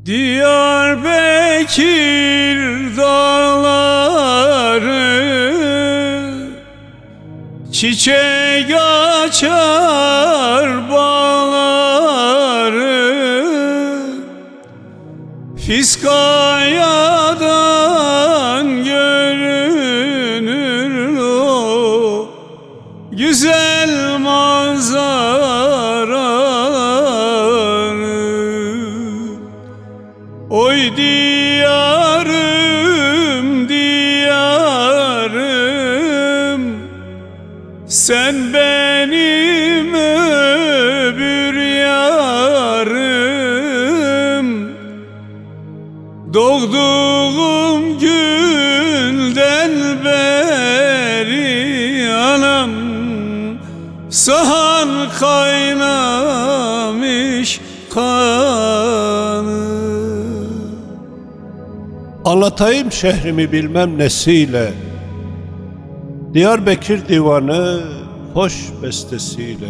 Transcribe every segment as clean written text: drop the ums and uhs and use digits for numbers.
Diyarbakır dağları çiçek açar bağları, Fiskaya'dan görünür o güzel manzaraları. Oy diyarım, diyarım, sen benim öbür yarım. Doğduğum günden beri anam sahan kaynamış kanı. Anlatayım şehrimi bilmem nesiyle, Diyarbakır divanı hoş bestesiyle,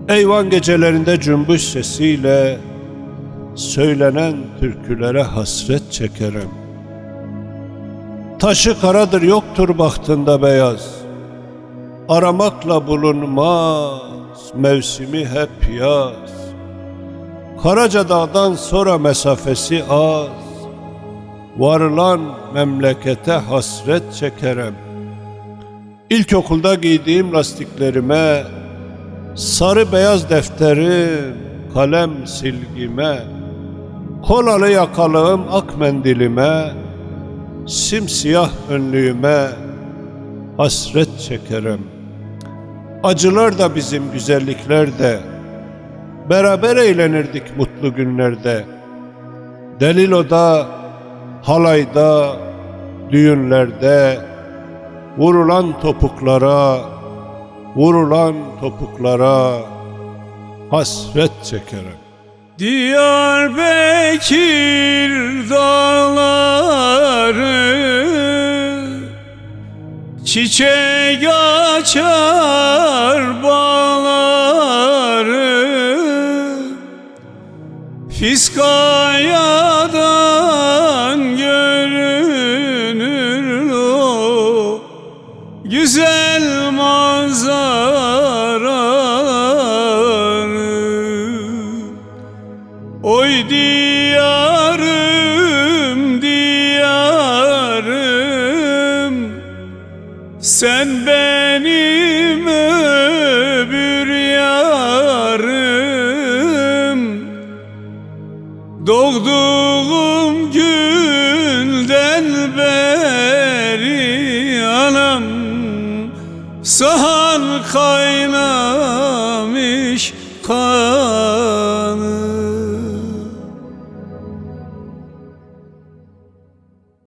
eyvan gecelerinde cümbüş sesiyle, söylenen türkülere hasret çekerim. Taşı karadır yoktur bahtında beyaz, aramakla bulunmaz mevsimi hep yaz. Karaca dağdan sonra mesafesi az, varılan memlekete hasret çekerim. İlkokulda giydiğim lastiklerime, sarı beyaz defterim, kalem silgime, kolalı yakalığım ak mendilime, simsiyah önlüğüme hasret çekerim. Acılar da bizim güzellikler de, beraber eğlenirdik mutlu günlerde. Delilo'da, halayda, düğünlerde, vurulan topuklara, vurulan topuklara hasret çekerim. Diyarbakır dağları çiçek açar bağları, Fiskaya'dan görünür o güzel manzaraları. Oy diyarım, diyarım, sen benim öbür yarım. Doğduğum günden beri anam sahan kaynar